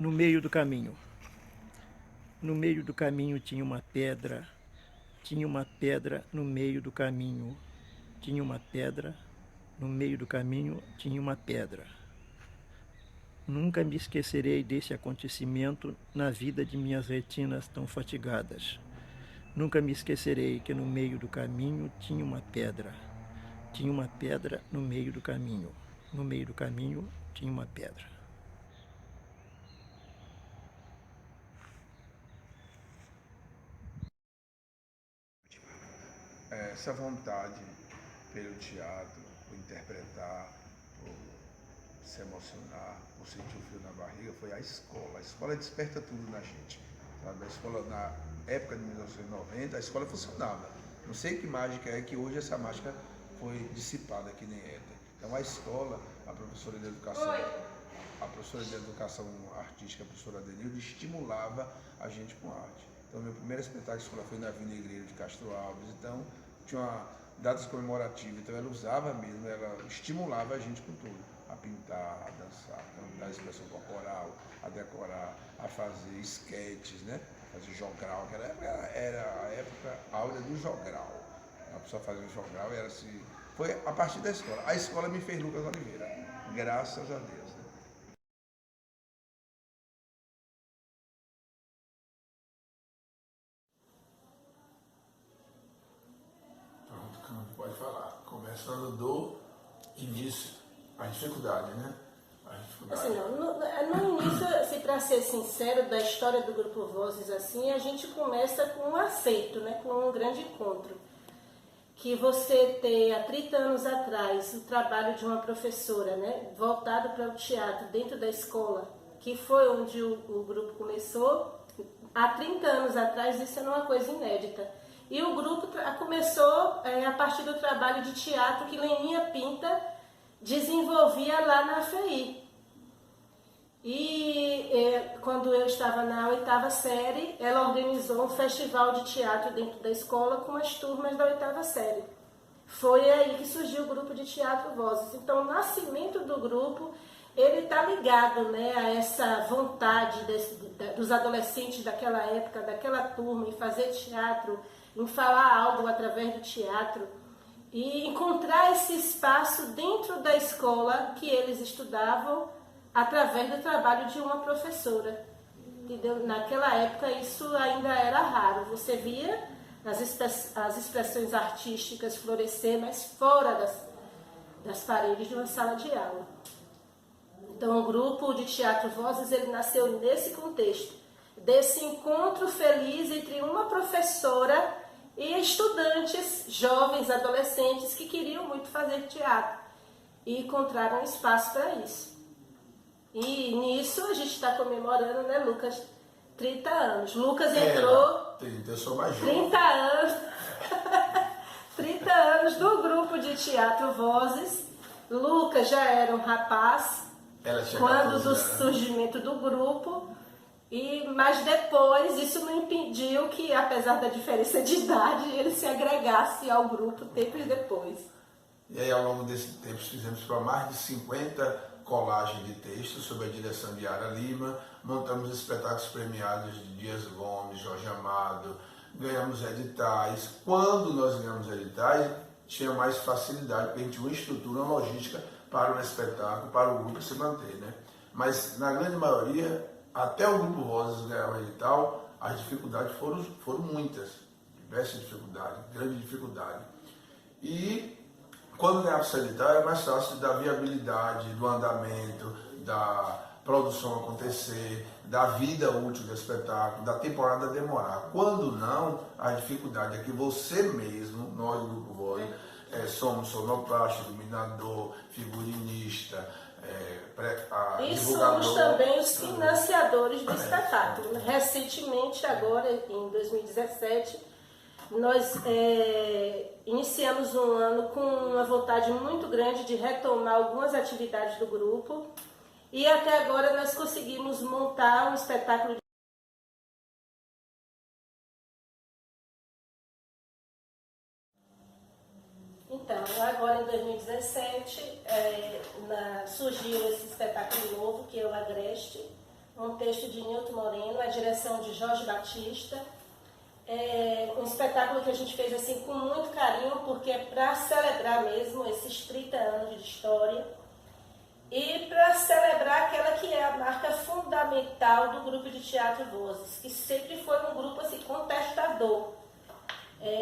no meio do caminho. No meio do caminho tinha uma pedra. Tinha uma pedra no meio do caminho. Tinha uma pedra. No meio do caminho tinha uma pedra. Nunca me esquecerei desse acontecimento na vida de minhas retinas tão fatigadas. Nunca me esquecerei que no meio do caminho tinha uma pedra. Tinha uma pedra no meio do caminho. No meio do caminho tinha uma pedra. Essa vontade pelo teatro, por interpretar, por se emocionar, por sentir o frio na barriga, foi a escola. A escola desperta tudo na gente. Sabe? A escola, na época de 1990, a escola funcionava. Não sei que mágica é que hoje essa mágica foi dissipada, que nem éter. Então a escola, a professora de educação, a professora de educação artística, a professora Denilde, estimulava a gente com arte. Então meu primeiro espetáculo de escola foi na Avenida Igreja de Castro Alves. Então tinha uma datas comemorativas, então ela usava mesmo, ela estimulava a gente com tudo, a pintar, a dançar, a cantar, a expressão corporal, a decorar, a fazer esquetes, né? A fazer jogral, que era a época áurea do jogral. A pessoa fazia jogral e era assim. Foi a partir da escola. A escola me fez Lucas Oliveira, graças a Deus. Né? Pronto, Campo, pode falar. Começando do início, a dificuldade, né? A dificuldade. Assim, no início, assim, para ser sincero, da história do Grupo Vozes, assim, a gente começa com um aceito, né? Com um grande encontro. Que você ter, há 30 anos atrás, o trabalho de uma professora, né? Voltado para o teatro dentro da escola, que foi onde o grupo começou, há 30 anos atrás, isso era uma coisa inédita. E o grupo começou a partir do trabalho de teatro que Leninha Pinta desenvolvia lá na FEI. E quando eu estava na 8ª série, ela organizou um festival de teatro dentro da escola com as turmas da 8ª série. Foi aí que surgiu o grupo de teatro Vozes. Então, o nascimento do grupo, ele está ligado, né, a essa vontade dos adolescentes daquela época, daquela turma, em fazer teatro, em falar algo através do teatro e encontrar esse espaço dentro da escola que eles estudavam através do trabalho de uma professora. Entendeu? Naquela época isso ainda era raro. Você via as expressões artísticas florescer, mas fora das paredes de uma sala de aula. Então o grupo de teatro Vozes, ele nasceu nesse contexto, desse encontro feliz entre uma professora e estudantes, jovens, adolescentes que queriam muito fazer teatro e encontraram espaço para isso. E nisso a gente está comemorando, né, Lucas, 30 anos. Lucas entrou... 30, eu sou mais jovem. 30 anos... 30 anos do grupo de teatro Vozes. Lucas já era um rapaz quando do surgimento do grupo, mas depois isso não impediu que, apesar da diferença de idade, ele se agregasse ao grupo tempos depois. E aí, ao longo desse tempo, fizemos para mais de 50 colagens de textos sob a direção de Ara Lima, montamos espetáculos premiados de Dias Gomes, Jorge Amado, ganhamos editais. Quando nós ganhamos editais, tinha mais facilidade, porque a gente tinha uma estrutura, uma logística para o espetáculo, para o grupo se manter, né? Mas, na grande maioria, até o Grupo Vozes ganhar o edital, as dificuldades foram muitas, diversas dificuldades, grande dificuldade. E quando ganhava o edital, era mais fácil da viabilidade, do andamento, da produção acontecer, da vida útil do espetáculo, da temporada demorar. Quando não, a dificuldade é que você mesmo, nós do Grupo Vozes, somos sonoplasta, iluminador, figurinista, e divulgador. somos também os financiadores do espetáculo. Recentemente, agora em 2017, nós iniciamos um ano com uma vontade muito grande de retomar algumas atividades do grupo e até agora nós conseguimos montar um espetáculo. Então, agora em 2017 surgiu esse espetáculo novo, que é o Agreste, um texto de Nilton Moreno, a direção de Jorge Batista. É um espetáculo que a gente fez assim com muito carinho, porque é para celebrar mesmo esses 30 anos de história e para celebrar aquela que é a marca fundamental do grupo de teatro Vozes, que sempre foi um grupo assim, contestador.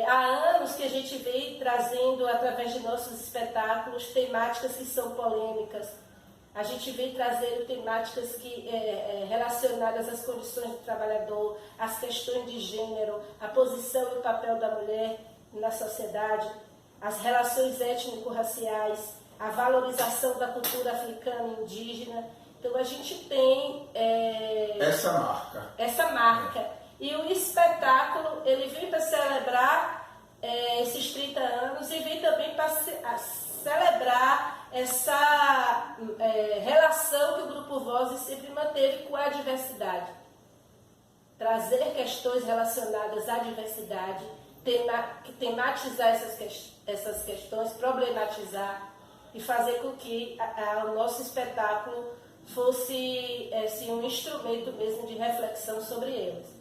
Há anos que a gente vem trazendo, através de nossos espetáculos, temáticas que são polêmicas. A gente vem trazendo temáticas relacionadas às condições do trabalhador, às questões de gênero, a posição e o papel da mulher na sociedade, as relações étnico-raciais, a valorização da cultura africana e indígena. Então a gente tem essa marca. E o espetáculo, ele vem para celebrar esses 30 anos e vem também para celebrar essa relação que o Grupo Vozes sempre manteve com a diversidade. Trazer questões relacionadas à diversidade, tematizar essas questões, problematizar e fazer com que o nosso espetáculo fosse um instrumento mesmo de reflexão sobre eles.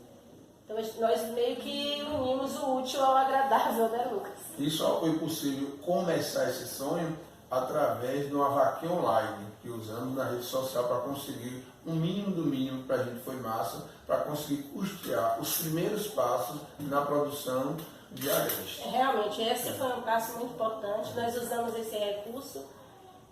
Então, nós meio que unimos o útil ao agradável, né, Lucas? E só foi possível começar esse sonho através de uma vaquinha online que usamos na rede social para conseguir um mínimo do mínimo, para a gente foi massa, para conseguir custear os primeiros passos na produção de Agreste. Realmente, esse foi um passo muito importante. Nós usamos esse recurso,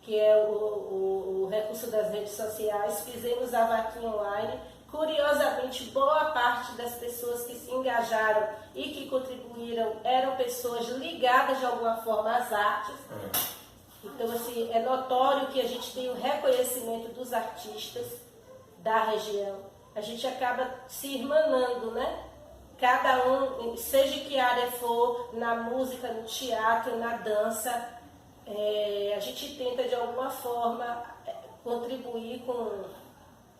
que é o recurso das redes sociais, fizemos a vaquinha online. Curiosamente, boa parte das pessoas que se engajaram e que contribuíram eram pessoas ligadas de alguma forma às artes. Então, assim, é notório que a gente tem o reconhecimento dos artistas da região. A gente acaba se irmanando, né? Cada um, seja que área for, na música, no teatro, na dança, a gente tenta de alguma forma contribuir com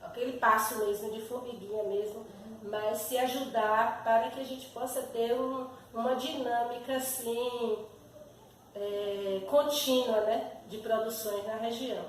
aquele passo mesmo, de formiguinha mesmo, mas se ajudar para que a gente possa ter uma dinâmica assim, contínua, né, de produções na região.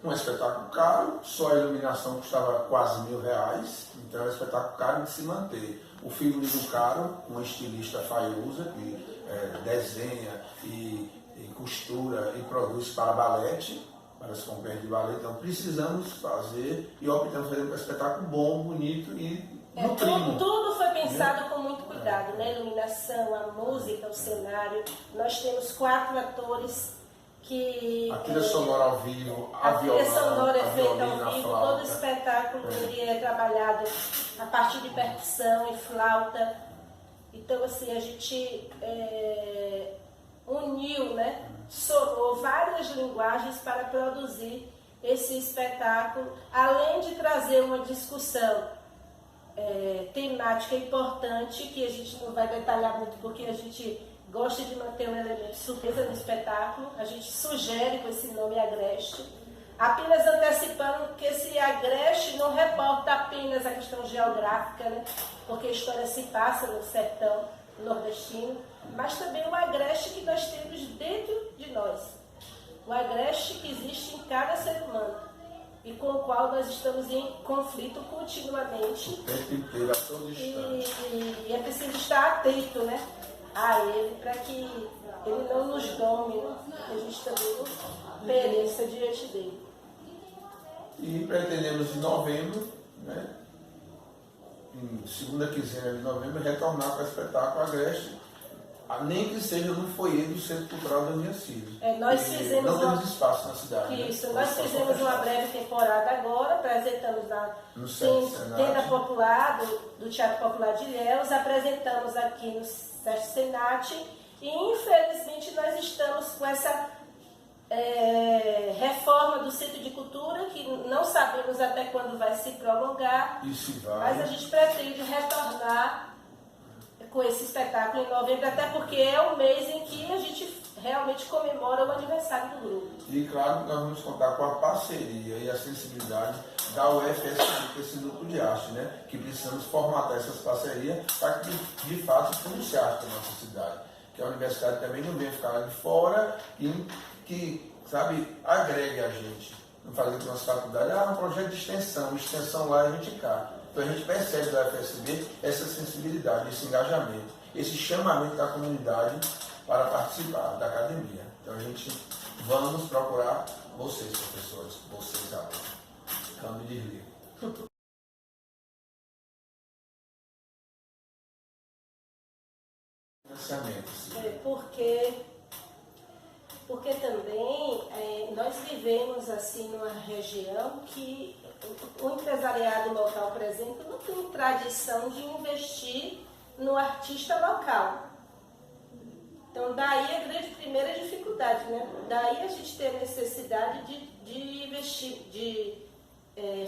Um espetáculo caro, só a iluminação custava quase R$1.000, então é um espetáculo caro de se manter. O figurino caro, um estilista Faiuza, que desenha e costura e produz para balete, para as companhias de balé, então precisamos fazer e optamos fazer um espetáculo bom, bonito e no primo. Tudo foi pensado com muito cuidado, né? A iluminação, a música, o cenário. Nós temos 4 atores que... A trilha sonora ao vivo, a trilha sonora é feita violino, ao vivo, todo o espetáculo ele é trabalhado a partir de percussão e flauta. Então, assim, a gente uniu, né? Somou várias linguagens para produzir esse espetáculo, além de trazer uma discussão temática importante, que a gente não vai detalhar muito, porque a gente gosta de manter um elemento surpresa no espetáculo. A gente sugere com esse nome Agreste, apenas antecipando que esse Agreste não reporta apenas a questão geográfica, né? Porque a história se passa no sertão nordestino, mas também o Agreste que nós temos dentro de nós. O Agreste que existe em cada ser humano e com o qual nós estamos em conflito continuamente. O tempo inteiro, a todo instante. E é preciso estar atento, né, a ele, para que ele não nos domine, que a gente também não pereça diante dele. E pretendemos em novembro, né, em segunda quinzena de novembro, retornar para o espetáculo Agreste, nem que seja no foyer do Centro Cultural da Minha Filha. Nós fizemos não temos espaço na cidade. Isso, né? nós fizemos uma breve temporada agora, apresentamos na Tenda Popular, do Teatro Popular de Ilhéus, apresentamos aqui no Sesc Senat e infelizmente nós estamos com essa reforma do Centro de Cultura, que não sabemos até quando vai se prolongar, mas a gente pretende retornar com esse espetáculo em novembro, até porque é o mês em que a gente realmente comemora o aniversário do grupo. E claro que nós vamos contar com a parceria e a sensibilidade da UFSM, com esse grupo de arte, né? Que precisamos formatar essas parcerias para que de fato financiem a arte da nossa cidade. Que a universidade também não venha ficar lá de fora e que, sabe, agregue a gente. não fazia com as faculdades, um projeto de extensão lá a gente cá. Então a gente percebe da FSB essa sensibilidade, esse engajamento, esse chamamento da comunidade para participar da academia. Então a gente vamos procurar vocês, professores, vocês alunos. Câmbio de livro. Porque também nós vivemos assim numa região que o empresariado local, por exemplo, não tem tradição de investir no artista local. Então daí a primeira dificuldade, né? Daí a gente tem a necessidade de investir, de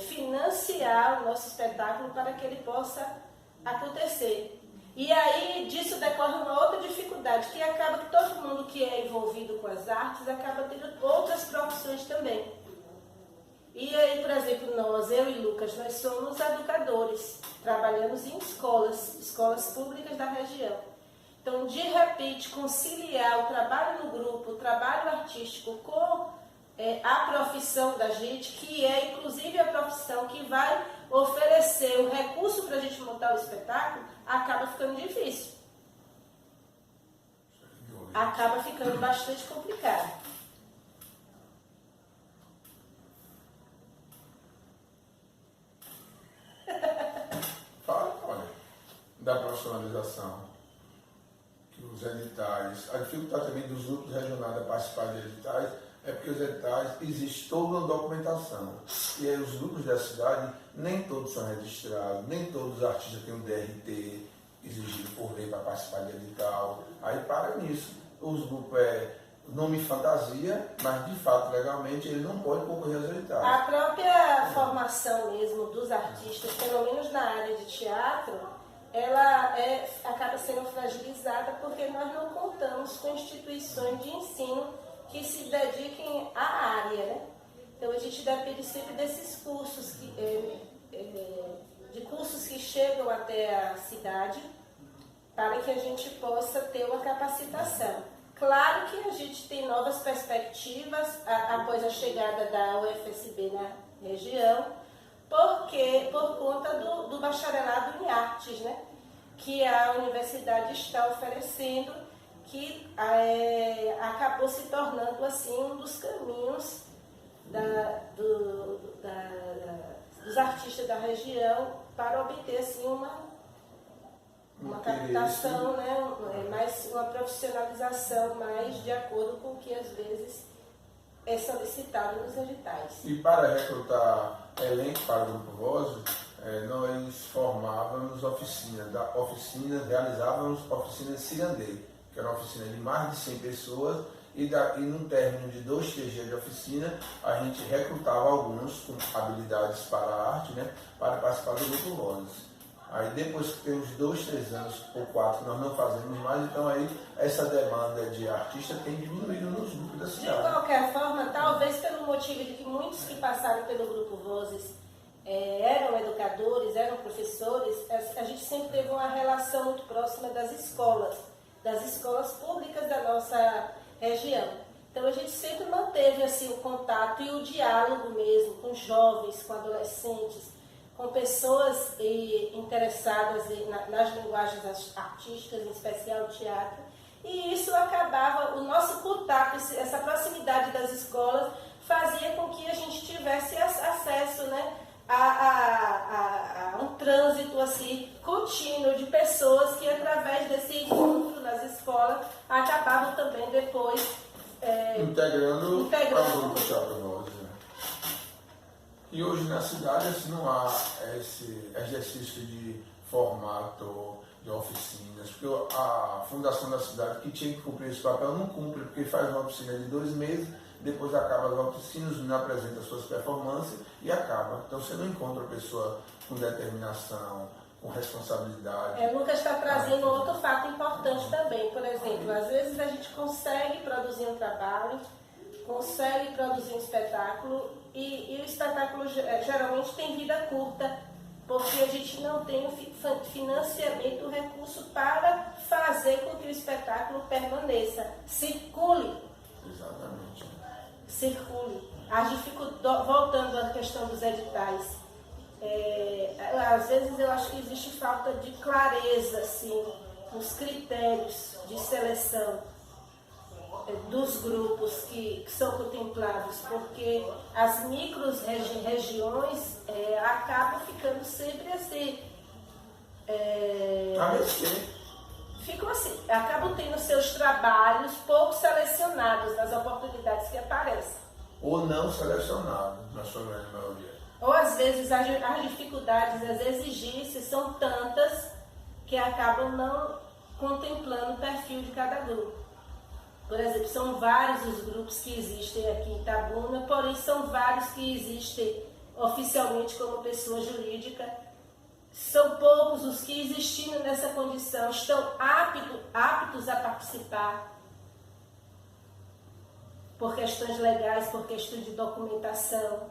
financiar o nosso espetáculo para que ele possa acontecer. E aí disso decorre uma outra dificuldade, que acaba que todo mundo que é envolvido com as artes acaba tendo outras profissões também. E aí, por exemplo, eu e Lucas, nós somos educadores, trabalhamos em escolas públicas da região. Então, de repente, conciliar o trabalho no grupo, o trabalho artístico com a profissão da gente, que é inclusive a profissão que vai oferecer o recurso para a gente montar o espetáculo, acaba ficando difícil. Acaba ficando bastante complicado. Olha, da profissionalização, que os editais, a dificuldade também dos grupos regionais a participar de editais, é porque os editais, existe toda uma documentação. E aí os grupos da cidade, nem todos são registrados, nem todos os artistas têm um DRT exigido por lei para participar de edital. Aí para nisso. Os grupos nome fantasia, mas de fato, legalmente, ele não pode concorrer aos editais. A própria formação mesmo dos artistas, pelo menos na área de teatro, ela acaba sendo fragilizada porque nós não contamos com instituições de ensino que se dediquem à área, né? Então a gente depende sempre desses cursos, de cursos que chegam até a cidade, para que a gente possa ter uma capacitação. Claro que a gente tem novas perspectivas após a chegada da UFSB na região, por conta do bacharelado em artes, né? Que a universidade está oferecendo, que acabou se tornando assim um dos caminhos dos artistas da região para obter assim uma captação, né, mais uma profissionalização mais de acordo com o que às vezes é solicitado nos editais. E para recrutar elenco para o Grupo Voz, nós formávamos realizávamos oficinas de cirandeio, que era uma oficina de mais de 100 pessoas, e no término de 2, 3 dias de oficina, a gente recrutava alguns com habilidades para a arte, né, para participar do Grupo Voz. Aí depois que tem uns 2, 3 anos ou 4, nós não fazemos mais, então aí essa demanda de artista tem diminuído nos grupos da cidade. De qualquer forma, talvez pelo motivo de que muitos que passaram pelo Grupo Vozes eram educadores, eram professores, a gente sempre teve uma relação muito próxima das escolas públicas da nossa região. Então a gente sempre manteve assim, o contato e o diálogo mesmo com jovens, com adolescentes, com pessoas interessadas nas linguagens artísticas, em especial o teatro, e isso acabava, o nosso contato, essa proximidade das escolas, fazia com que a gente tivesse acesso, né, a um trânsito assim, contínuo de pessoas que, através desse encontro nas escolas, acabavam também depois integrando o Grupo Teatro Voz. E hoje na cidade assim, não há esse exercício de formato de oficinas, porque a fundação da cidade, que tinha que cumprir esse papel, não cumpre, porque faz uma oficina de 2 meses, depois acaba as oficinas, não apresenta suas performances e acaba. Então você não encontra a pessoa com determinação, com responsabilidade. Lucas está trazendo outro fato importante também. Por exemplo, às vezes a gente consegue produzir um trabalho, consegue produzir um espetáculo, e o espetáculo geralmente tem vida curta, porque a gente não tem o financiamento, o recurso para fazer com que o espetáculo permaneça, circule. Exatamente. Circule. voltando à questão dos editais, às vezes eu acho que existe falta de clareza assim, nos critérios de seleção dos grupos que são contemplados, porque as micro-regiões acabam ficando sempre assim. Ficam assim, acabam tendo seus trabalhos pouco selecionados nas oportunidades que aparecem. Ou não selecionado, na sua grande maioria. Ou às vezes as dificuldades, as exigências são tantas que acabam não contemplando o perfil de cada grupo. Por exemplo, são vários os grupos que existem aqui em Itabuna, porém são vários que existem oficialmente como pessoa jurídica. São poucos os que, existindo nessa condição, estão aptos a participar por questões legais, por questão de documentação.